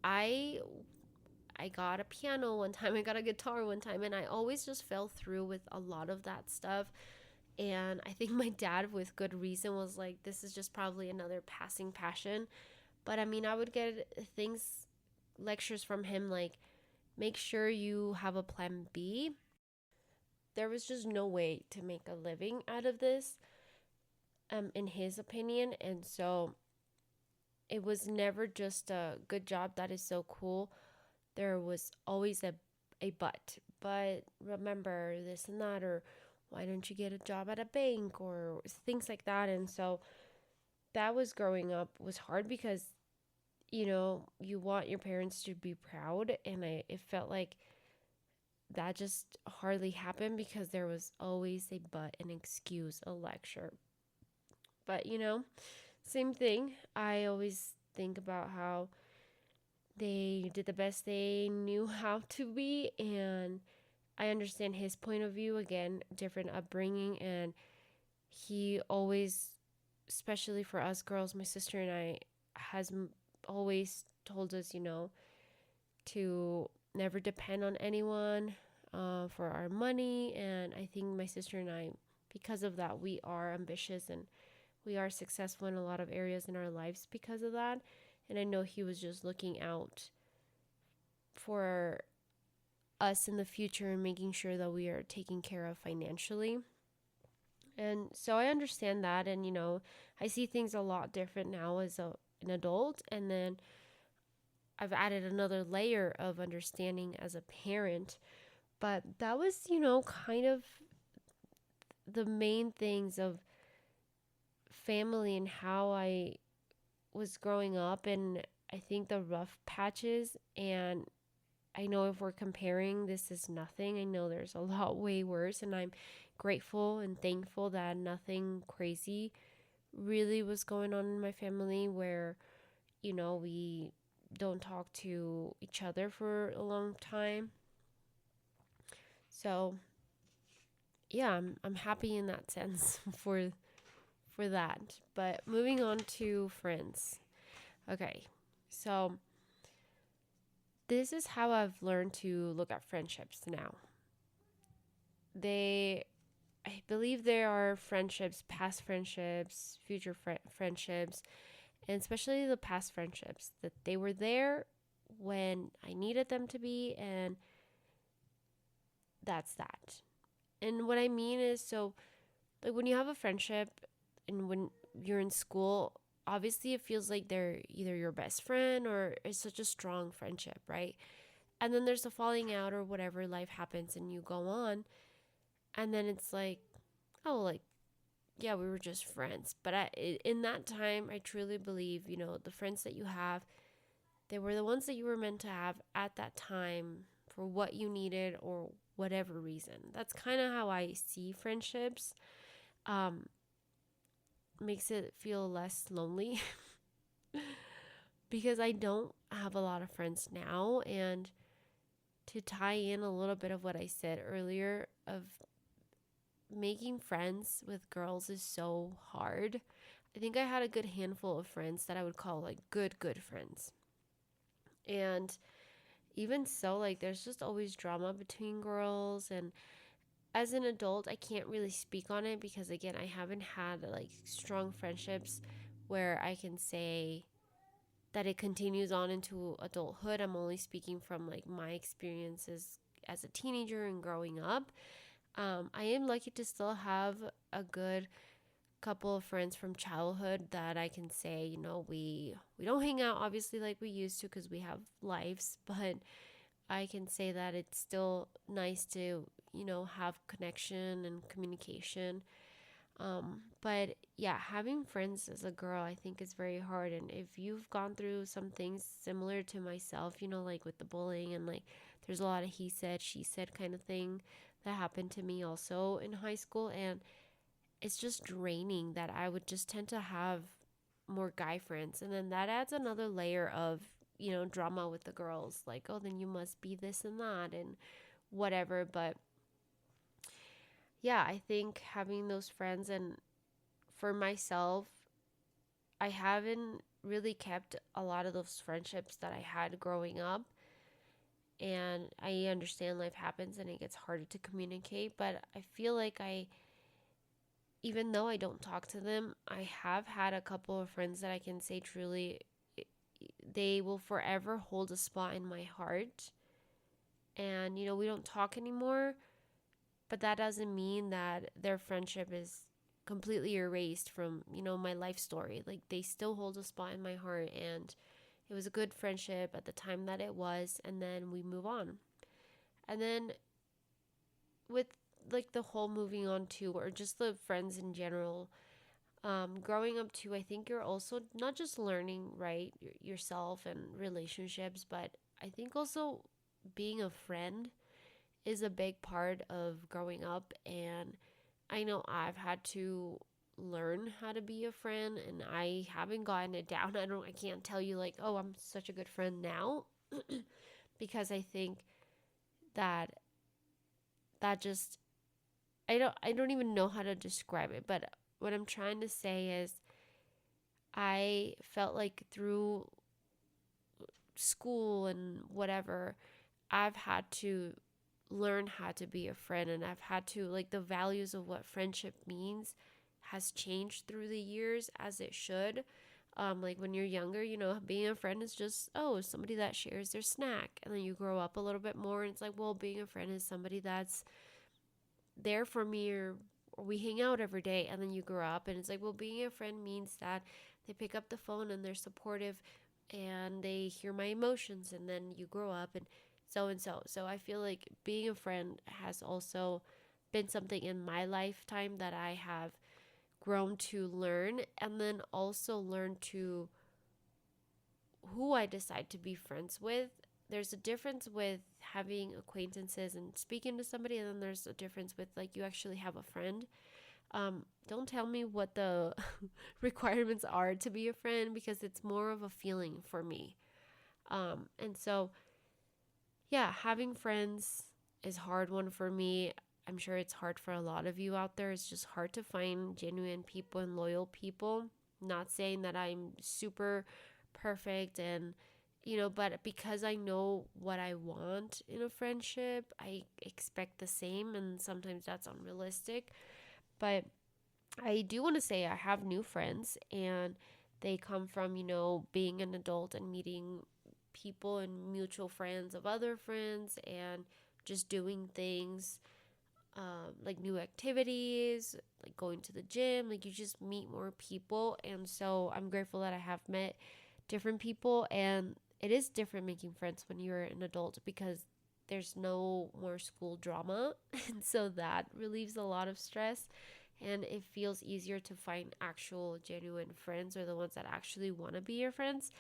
I I got a piano one time, I got a guitar one time, and I always just fell through with a lot of that stuff. And I think my dad, with good reason, was like, this is just probably another passing passion. But I mean, I would get lectures from him like, make sure you have a plan B. There was just no way to make a living out of this, in his opinion. And so it was never just a good job that is so cool. There was always a but remember this and that, or why don't you get a job at a bank, or things like that. And so that was growing up was hard because, you want your parents to be proud, and it felt like that just hardly happened because there was always a but, an excuse, a lecture. But same thing. I always think about how they did the best they knew how to be, and I understand his point of view. Again, different upbringing, and he always, especially for us girls, my sister and I, has always told us, to never depend on anyone for our money. And I think my sister and I, because of that, we are ambitious and we are successful in a lot of areas in our lives because of that. And I know he was just looking out for us in the future and making sure that we are taken care of financially. And so I understand that. And, I see things a lot different now as an adult. And then I've added another layer of understanding as a parent. But that was, kind of the main things of family and how I was growing up. And I think the rough patches, and I know if we're comparing, this is nothing. I know there's a lot way worse, and I'm grateful and thankful that nothing crazy really was going on in my family where, we don't talk to each other for a long time. So, yeah, I'm happy in that sense for that. But moving on to friends. Okay. So, this is how I've learned to look at friendships now. I believe there are friendships, past friendships, future friendships, and especially the past friendships, that they were there when I needed them to be, and that's that. And what I mean is, so like when you have a friendship and when you're in school, obviously it feels like they're either your best friend or it's such a strong friendship, right? And then there's a falling out or whatever, life happens and you go on, and then it's like, oh, like, yeah, we were just friends. But in that time, I truly believe, the friends that you have, they were the ones that you were meant to have at that time for what you needed or whatever reason. That's kind of how I see friendships. Makes it feel less lonely because I don't have a lot of friends now. And to tie in a little bit of what I said earlier of making friends with girls is so hard. I think I had a good handful of friends that I would call like good friends. And even so, like, there's just always drama between girls. And as an adult, I can't really speak on it because, again, I haven't had like strong friendships where I can say that it continues on into adulthood. I'm only speaking from like my experiences as a teenager and growing up. I am lucky to still have a good couple of friends from childhood that I can say, we don't hang out obviously like we used to because we have lives, but I can say that it's still nice to, have connection and communication. But yeah, having friends as a girl, I think is very hard. And if you've gone through some things similar to myself, like with the bullying and like there's a lot of he said, she said kind of thing that happened to me also in high school. And it's just draining that I would just tend to have more guy friends. And then that adds another layer of, drama with the girls. Like, oh, then you must be this and that and whatever. But yeah, I think having those friends, and for myself, I haven't really kept a lot of those friendships that I had growing up. And I understand life happens and it gets harder to communicate, but I feel like even though I don't talk to them, I have had a couple of friends that I can say truly they will forever hold a spot in my heart. And, we don't talk anymore, but that doesn't mean that their friendship is completely erased from, my life story. Like, they still hold a spot in my heart, and it was a good friendship at the time that it was, and then we move on. And then with like the whole moving on to, or just the friends in general, growing up too, I think you're also not just learning, right, yourself and relationships, but I think also being a friend is a big part of growing up. And I know I've had to learn how to be a friend, and I haven't gotten it down. I can't tell you like, oh, I'm such a good friend now, because I think that just I don't even know how to describe it, but what I'm trying to say is I felt like through school and whatever, I've had to learn how to be a friend, and I've had to, like, the values of what friendship means has changed through the years, as it should. Like when you're younger, being a friend is just, oh, somebody that shares their snack. And then you grow up a little bit more and it's like, well, being a friend is somebody that's there for me, or we hang out every day. And then you grow up and it's like, well, being a friend means that they pick up the phone and they're supportive and they hear my emotions. And then you grow up and so and so. So I feel like being a friend has also been something in my lifetime that I have grown to learn, and then also learn to who I decide to be friends with. There's a difference with having acquaintances and speaking to somebody, and then there's a difference with like you actually have a friend. Don't tell me what the requirements are to be a friend, because it's more of a feeling for me. And so, yeah, having friends is a hard one for me. I'm sure it's hard for a lot of you out there. It's just hard to find genuine people and loyal people. Not saying that I'm super perfect, and but because I know what I want in a friendship, I expect the same, and sometimes that's unrealistic. But I do want to say I have new friends, and they come from, being an adult and meeting people and mutual friends of other friends, and just doing things, like new activities, like going to the gym. Like, you just meet more people. And so I'm grateful that I have met different people. And it is different making friends when you're an adult, because there's no more school drama. And so that relieves a lot of stress. And it feels easier to find actual genuine friends, or the ones that actually want to be your friends.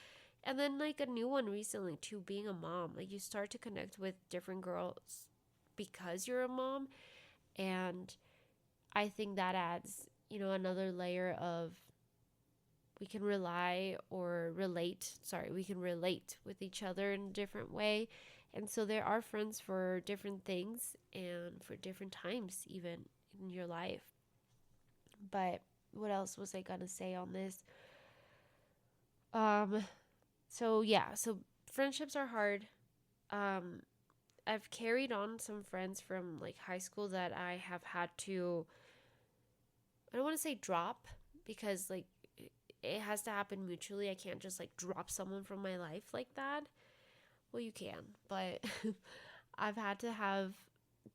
And then, like, a new one recently too, being a mom. Like, you start to connect with different girls because you're a mom. And I think that adds, another layer of, we can we can relate with each other in a different way. And so there are friends for different things and for different times, even in your life. But what else was I gonna say on this? Um, so yeah, so friendships are hard. Um, I've carried on some friends from like high school that I have had to, I don't want to say drop, because like it has to happen mutually. I can't just like drop someone from my life like that. Well, you can, but I've had to have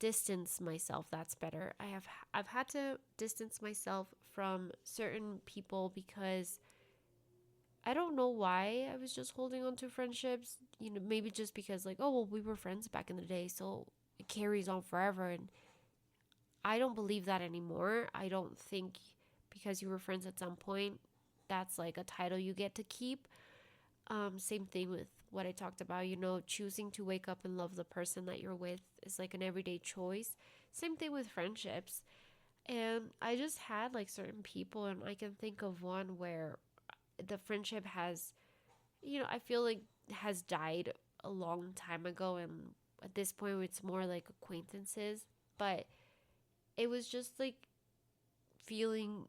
distance myself. That's better. I've had to distance myself from certain people, because I don't know why I was just holding on to friendships. Maybe just because like, oh well, we were friends back in the day, so it carries on forever. And I don't believe that anymore. I don't think because you were friends at some point, that's like a title you get to keep. Same thing with what I talked about, choosing to wake up and love the person that you're with is like an everyday choice. Same thing with friendships. And I just had like certain people, and I can think of one where the friendship has, I feel like has died a long time ago. And at this point, it's more like acquaintances. But it was just like feeling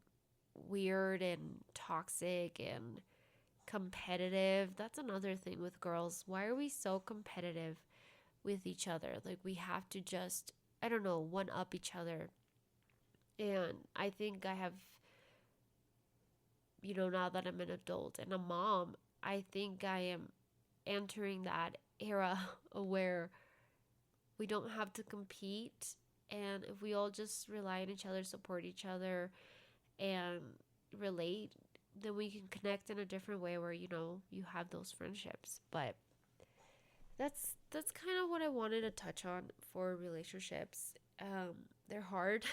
weird and toxic and competitive. That's another thing with girls. Why are we so competitive? with each other. Like, we have to just, I don't know, one up each other. And I think I have, now that I'm an adult and a mom, I think I am entering that era where we don't have to compete. And if we all just rely on each other, support each other, and relate, then we can connect in a different way where, you have those friendships. But that's kind of what I wanted to touch on for relationships. They're hard.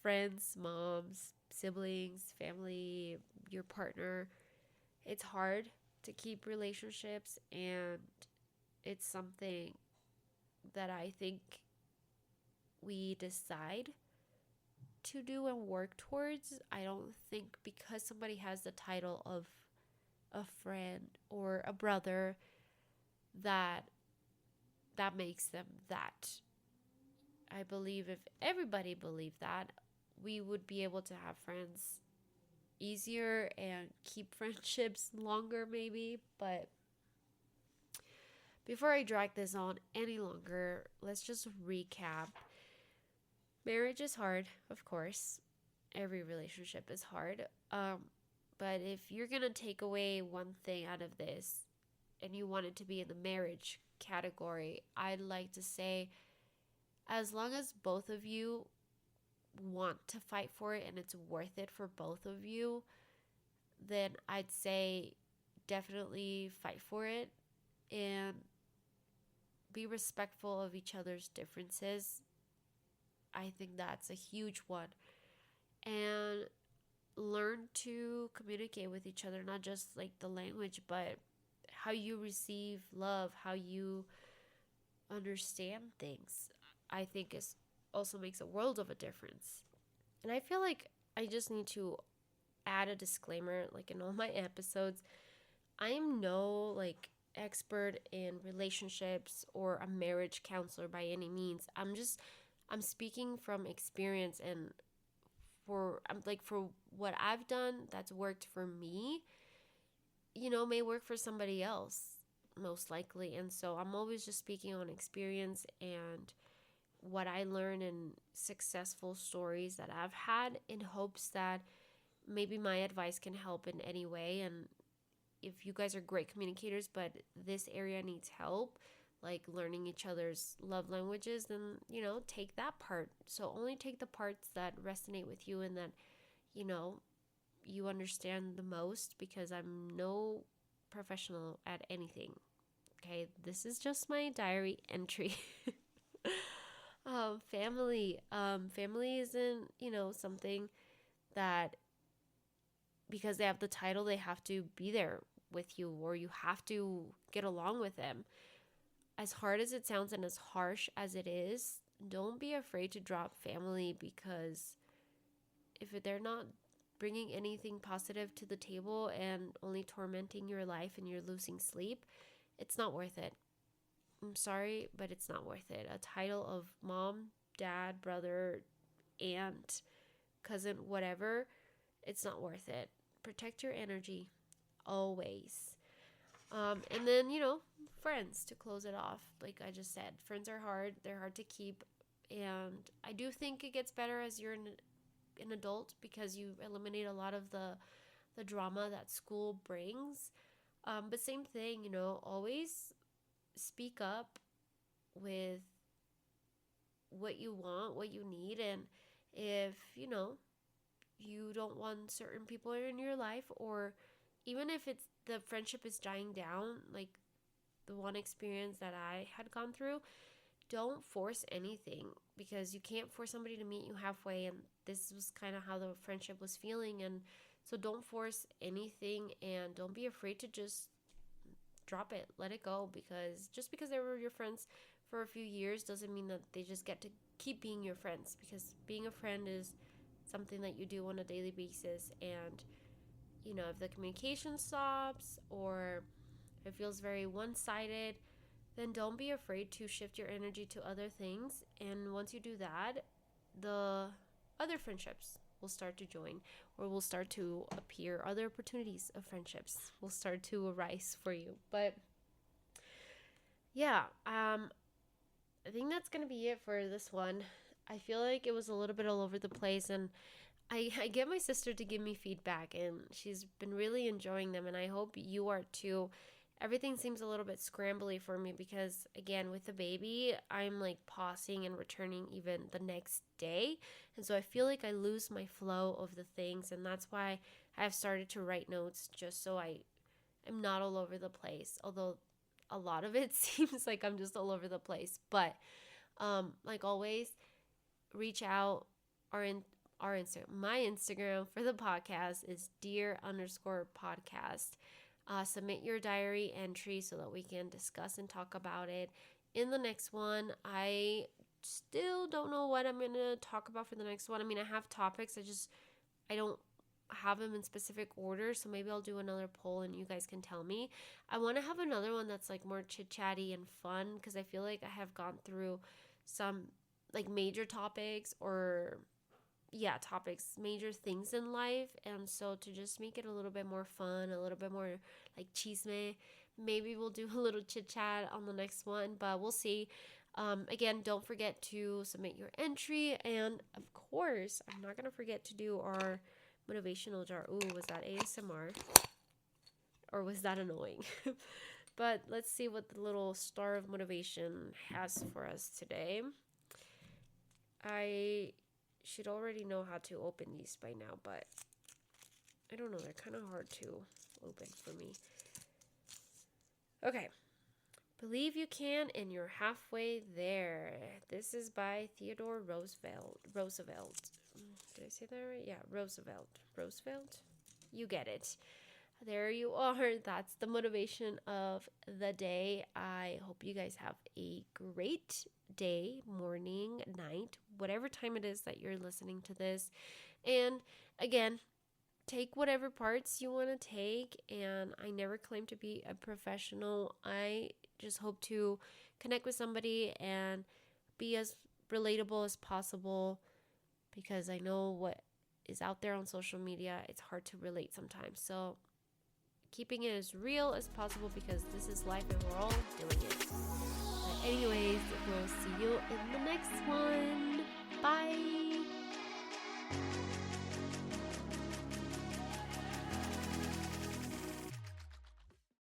Friends, moms, siblings, family, your partner. It's hard to keep relationships, and it's something that I think we decide to do and work towards. I don't think because somebody has the title of a friend or a brother that makes them that. I believe if everybody believed that, we would be able to have friends easier and keep friendships longer, maybe. But before I drag this on any longer, let's just recap. Marriage is hard, of course. Every relationship is hard. But if you're going to take away one thing out of this and you want it to be in the marriage category, I'd like to say, as long as both of you want to fight for it and it's worth it for both of you, then I'd say definitely fight for it and be respectful of each other's differences. I think that's a huge one. And learn to communicate with each other, not just like the language, but how you receive love, how you understand things. I think is also makes a world of a difference. And I feel like I just need to add a disclaimer, like in all my episodes. I am no expert in relationships or a marriage counselor by any means. I'm speaking from experience, and for what I've done that's worked for me, may work for somebody else most likely. And so I'm always just speaking on experience and what I learned in successful stories that I've had, in hopes that maybe my advice can help in any way. And if you guys are great communicators, but this area needs help, like learning each other's love languages, then, take that part. So only take the parts that resonate with you and that, you understand the most, because I'm no professional at anything. Okay, this is just my diary entry. Family isn't, something that because they have the title, they have to be there with you or you have to get along with them. As hard as it sounds and as harsh as it is, don't be afraid to drop family, because if they're not bringing anything positive to the table and only tormenting your life and you're losing sleep, it's not worth it. I'm sorry, but it's not worth it. A title of mom, dad, brother, aunt, cousin, whatever, it's not worth it. Protect your energy, always. And then, friends to close it off. Like I just said, friends are hard. They're hard to keep. And I do think it gets better as you're an adult, because you eliminate a lot of the drama that school brings. But same thing, always speak up with what you want, what you need. And if, you don't want certain people in your life, or even if it's the friendship is dying down, like the one experience that I had gone through, don't force anything, because you can't force somebody to meet you halfway. And this was kind of how the friendship was feeling. And so don't force anything, and don't be afraid to just drop it, let it go, because just because they were your friends for a few years doesn't mean that they just get to keep being your friends, because being a friend is something that you do on a daily basis. And if the communication stops or it feels very one-sided, then don't be afraid to shift your energy to other things. And once you do that, the other friendships will start to join, or will start to appear. Other opportunities of friendships will start to arise for you. But yeah, I think that's going to be it for this one. I feel like it was a little bit all over the place, and I get my sister to give me feedback, and she's been really enjoying them, and I hope you are too. Everything seems a little bit scrambly for me because, again, with the baby, I'm like pausing and returning even the next day. And so I feel like I lose my flow of the things, and that's why I've started to write notes just so I am not all over the place. Although a lot of it seems like I'm just all over the place. But like always, reach out. Our Instagram, my Instagram for the podcast is dear_podcast. Submit your diary entry so that we can discuss and talk about it in the next one. I still don't know what I'm going to talk about for the next one. I mean, I have topics. I don't have them in specific order. So maybe I'll do another poll and you guys can tell me. I want to have another one that's like more chit chatty and fun because I feel like I have gone through some like major topics or major things in life. And so to just make it a little bit more fun, a little bit more like chisme, maybe we'll do a little chit chat on the next one, but we'll see. Again, don't forget to submit your entry. And of course, I'm not going to forget to do our motivational jar. Ooh, was that ASMR? Or was that annoying? But let's see what the little star of motivation has for us today. I should already know how to open these by now, but I don't know, they're kind of hard to open for me. Okay. Believe you can and you're halfway there. This is by Theodore Roosevelt. Did I say that right? Yeah, Roosevelt? You get it. There you are. That's the motivation of the day. I hope you guys have a great day, morning, night, whatever time it is that you're listening to this. And again, take whatever parts you want to take. And I never claim to be a professional. I just hope to connect with somebody and be as relatable as possible because I know what is out there on social media. It's hard to relate sometimes. So keeping it as real as possible because this is life and we're all doing it. But anyways, we'll see you in the next one. Bye.